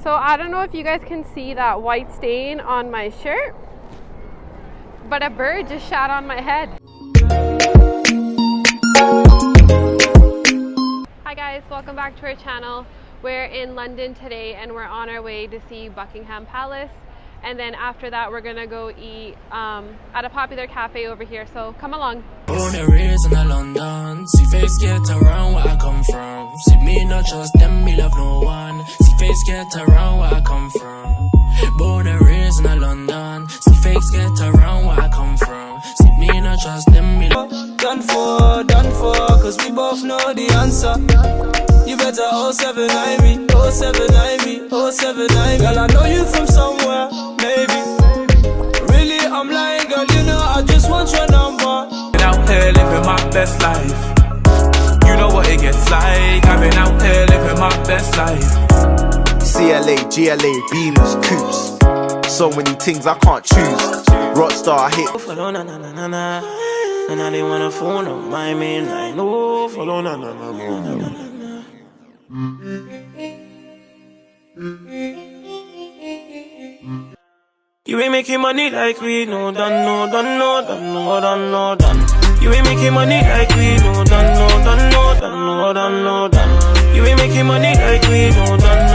So I don't know if you guys can see that white stain on my shirt, but a bird just shot on my head. Hi guys, welcome back to our channel. We're in London today and we're on our way to see Buckingham Palace. And then after that, we're gonna go eat at a popular cafe over here. So come along. Born and raised in London. See face get around where I come from. See me not trust them, me love no one. See face get around where I come from. Born and raised in London. See face get around where I come from. See me not trust them, me love. Done for, cause we both know the answer. You better 079 me, 079 me, 079. Girl, I know you from somewhere, maybe. Really, I'm lying, girl, you know I just want your number. Been out here living my best life. You know what it gets like. I've been out here living my best life. CLA, GLA, beamers, coops. So many things I can't choose. Rockstar, I hit. Follow na na na na na. And I didn't wanna phone on my main line. No, follow na na na na na na. You ain't making money like we know, done. You ain't making money like we know, done. You ain't making money like we know, done.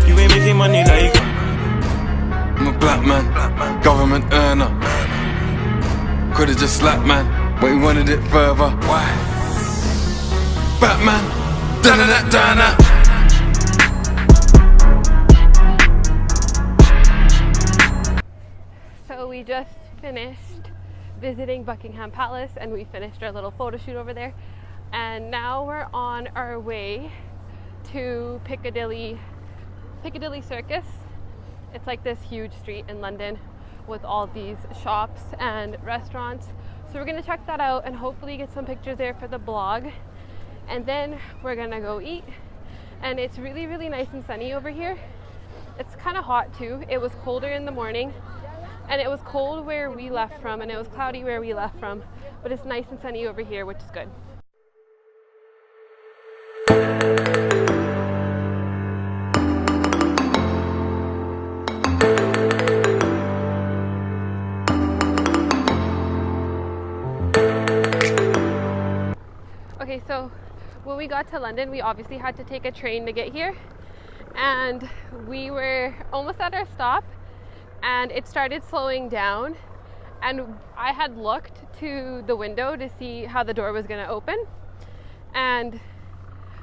You ain't making money like. I'm a black man, government earner. Could've just slapped man, but he wanted it further. Why? Batman, dana. So we just finished visiting Buckingham Palace and we finished our little photo shoot over there. And now we're on our way to Piccadilly Circus. It's like this huge street in London with all these shops and restaurants. So we're gonna check that out and hopefully get some pictures there for the blog. And then we're gonna go eat. And it's really, really nice and sunny over here. It's kind of hot too. It was colder in the morning and it was cold where we left from and it was cloudy where we left from. But it's nice and sunny over here, which is good. Okay, so when we got to London, we obviously had to take a train to get here. And we were almost at our stop and it started slowing down. And I had looked to the window to see how the door was gonna open. And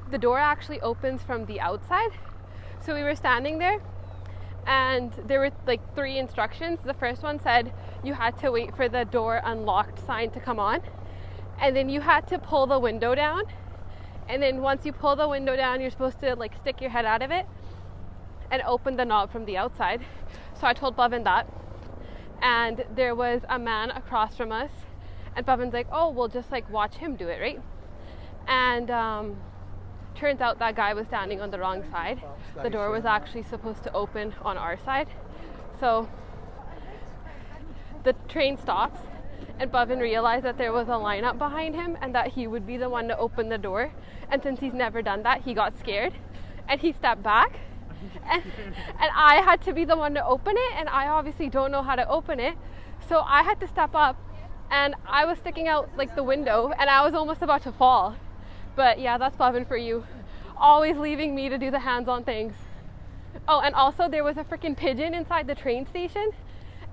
the door actually opens from the outside. So we were standing there and there were like 3 instructions. The first one said you had to wait for the door unlocked sign to come on. And then you had to pull the window down. And then once you pull the window down, you're supposed to like stick your head out of it and open the knob from the outside. So I told Bhavin that. And there was a man across from us. And Bhavin's like, oh, we'll just like watch him do it, right? And turns out that guy was standing on the wrong side. The door was actually supposed to open on our side. So the train stops. And Bhavin realized that there was a lineup behind him and that he would be the one to open the door. And since he's never done that, he got scared and he stepped back. And I had to be the one to open it, and I obviously don't know how to open it. So I had to step up and I was sticking out like the window and I was almost about to fall. But yeah, that's Bhavin for you. Always leaving me to do the hands-on things. Oh, and also there was a freaking pigeon inside the train station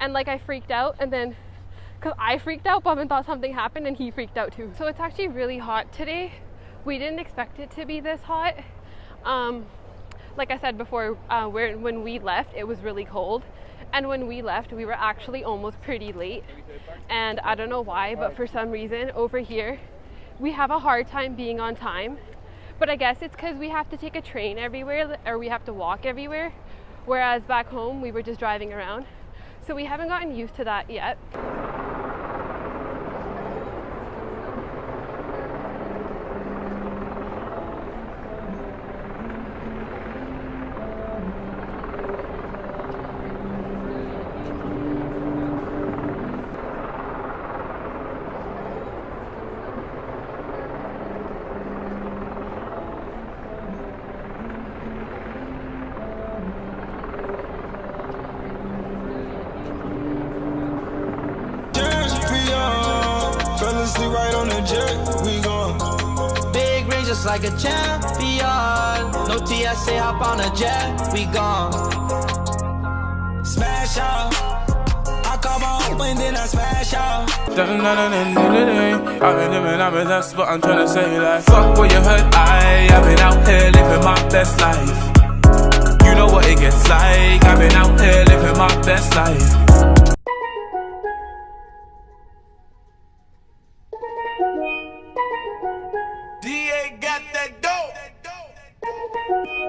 and like I freaked out, and then because I freaked out, Bhavin thought something happened and he freaked out too. So it's actually really hot today. We didn't expect it to be this hot. Like I said before, when we left, it was really cold. And when we left, we were actually almost pretty late. And I don't know why, but for some reason over here, we have a hard time being on time. But I guess it's because we have to take a train everywhere or we have to walk everywhere. Whereas back home, we were just driving around. So we haven't gotten used to that yet. just like a champion. No TSA, hop on a jet, we gone. Smash out. I call my home and then I smash out. I've been living, I'm a that's what I'm trying to say. Like, fuck what you heard, I've been out here living my best life. You know what it gets like. I've been out here living my best life.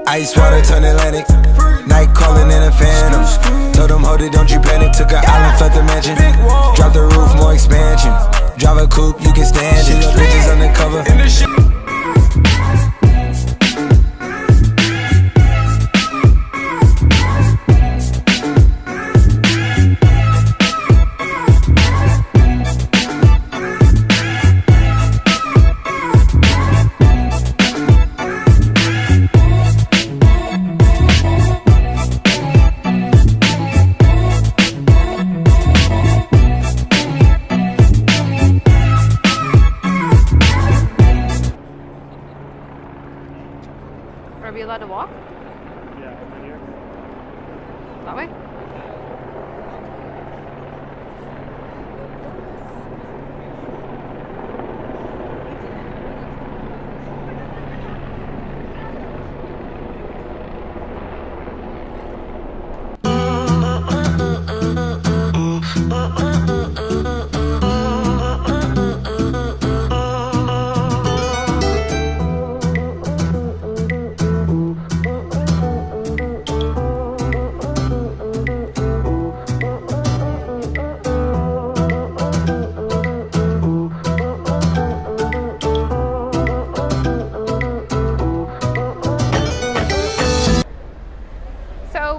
Ice water turn Atlantic. Night calling in a phantom. Told them, hold it, don't you panic. Took an island, left the mansion. Drop the roof, more expansion. Drive a coupe, you can stand it. Bitches undercover. Are we allowed to walk? Yeah, over here. That way?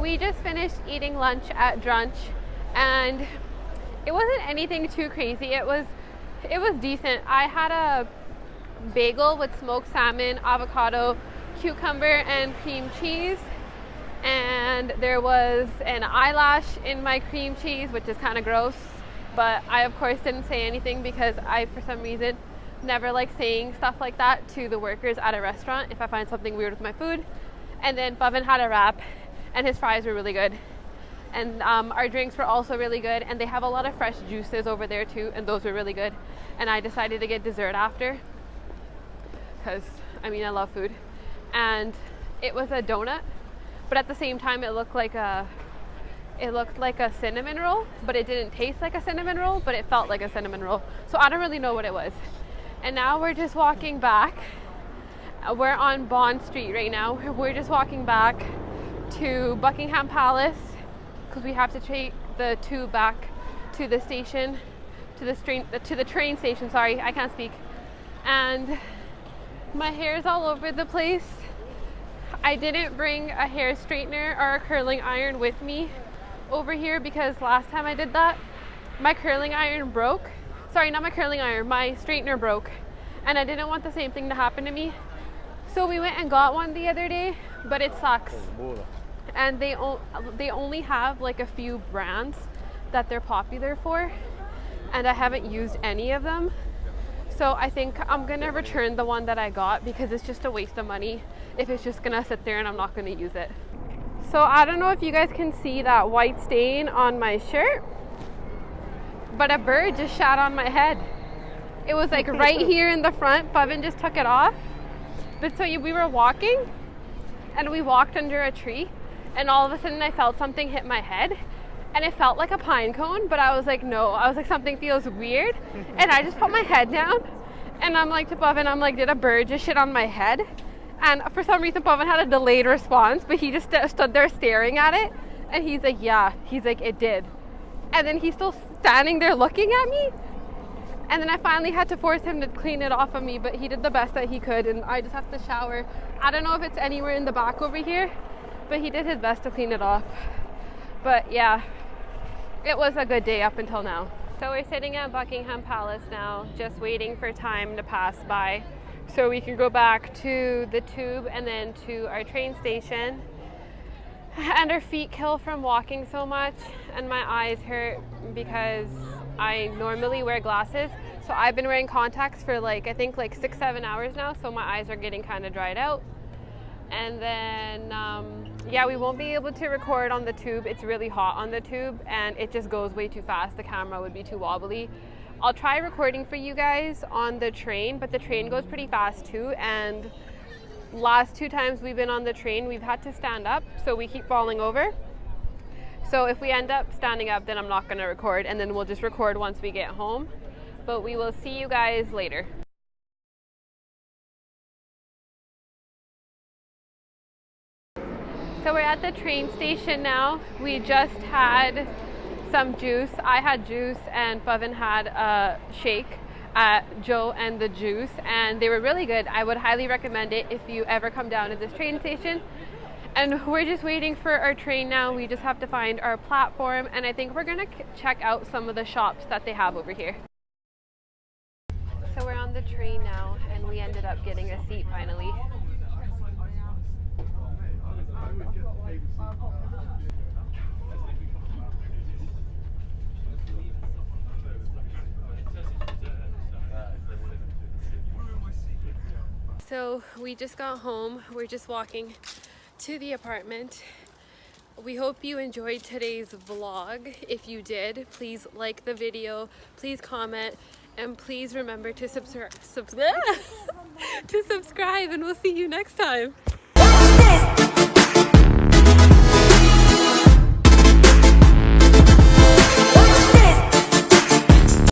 We just finished eating lunch at Drunch, and it wasn't anything too crazy. It was decent. I had a bagel with smoked salmon, avocado, cucumber, and cream cheese, and there was an eyelash in my cream cheese, which is kind of gross, but I of course didn't say anything because I, for some reason, never like saying stuff like that to the workers at a restaurant if I find something weird with my food. And then Pavan had a wrap, and his fries were really good, and our drinks were also really good, and they have a lot of fresh juices over there too, and those were really good. And I decided to get dessert after because I mean I love food, and it was a donut, but at the same time it looked like a cinnamon roll, but it didn't taste like a cinnamon roll, but it felt like a cinnamon roll, so I don't really know what it was. And now we're just walking back. We're on Bond Street right now. We're just walking back to Buckingham Palace because we have to take the tube back to the station, to the train station. Sorry, I can't speak. And my hair is all over the place. I didn't bring a hair straightener or a curling iron with me over here because last time I did that, my curling iron broke. Sorry, not my curling iron, my straightener broke, and I didn't want the same thing to happen to me. So we went and got one the other day, but it sucks. And they only have like a few brands that they're popular for, and I haven't used any of them. So I think I'm gonna return the one that I got because it's just a waste of money if it's just gonna sit there and I'm not gonna use it. So I don't know if you guys can see that white stain on my shirt, but a bird just shat on my head. It was like right here in the front. Pavan just took it off. But so we were walking, and we walked under a tree, and all of a sudden I felt something hit my head, and it felt like a pine cone, but I was like, no. I was like, something feels weird, and I just put my head down, and I'm like to Pavan, I'm like, did a bird just shit on my head? And for some reason Pavan had a delayed response, but he just stood there staring at it, and he's like, yeah. He's like, it did. And then he's still standing there looking at me. And then I finally had to force him to clean it off of me, but he did the best that he could, and I just have to shower. I don't know if it's anywhere in the back over here, but he did his best to clean it off. But yeah, it was a good day up until now. So we're sitting at Buckingham Palace now, just waiting for time to pass by so we can go back to the tube and then to our train station. And our feet kill from walking so much, and my eyes hurt because I normally wear glasses, So I've been wearing contacts for like, I think like 6-7 hours now, so my eyes are getting kind of dried out. And then, yeah, we won't be able to record on the tube. It's really hot on the tube and it just goes way too fast. The camera would be too wobbly. I'll try recording for you guys on the train, but the train goes pretty fast too. And last 2 times we've been on the train, we've had to stand up, so we keep falling over. So if we end up standing up, then I'm not gonna record, and then we'll just record once we get home. But we will see you guys later. So we're at the train station now. We just had some juice. I had juice and Pavan had a shake at Joe and the Juice, and they were really good. I would highly recommend it if you ever come down to this train station. And we're just waiting for our train now. We just have to find our platform, and I think we're gonna check out some of the shops that they have over here. So we're on the train now, and we ended up getting a seat finally. So we just got home. We're just walking to the apartment. We hope you enjoyed today's vlog. If you did, please like the video, please comment, and please remember to subscribe, and we'll see you next time.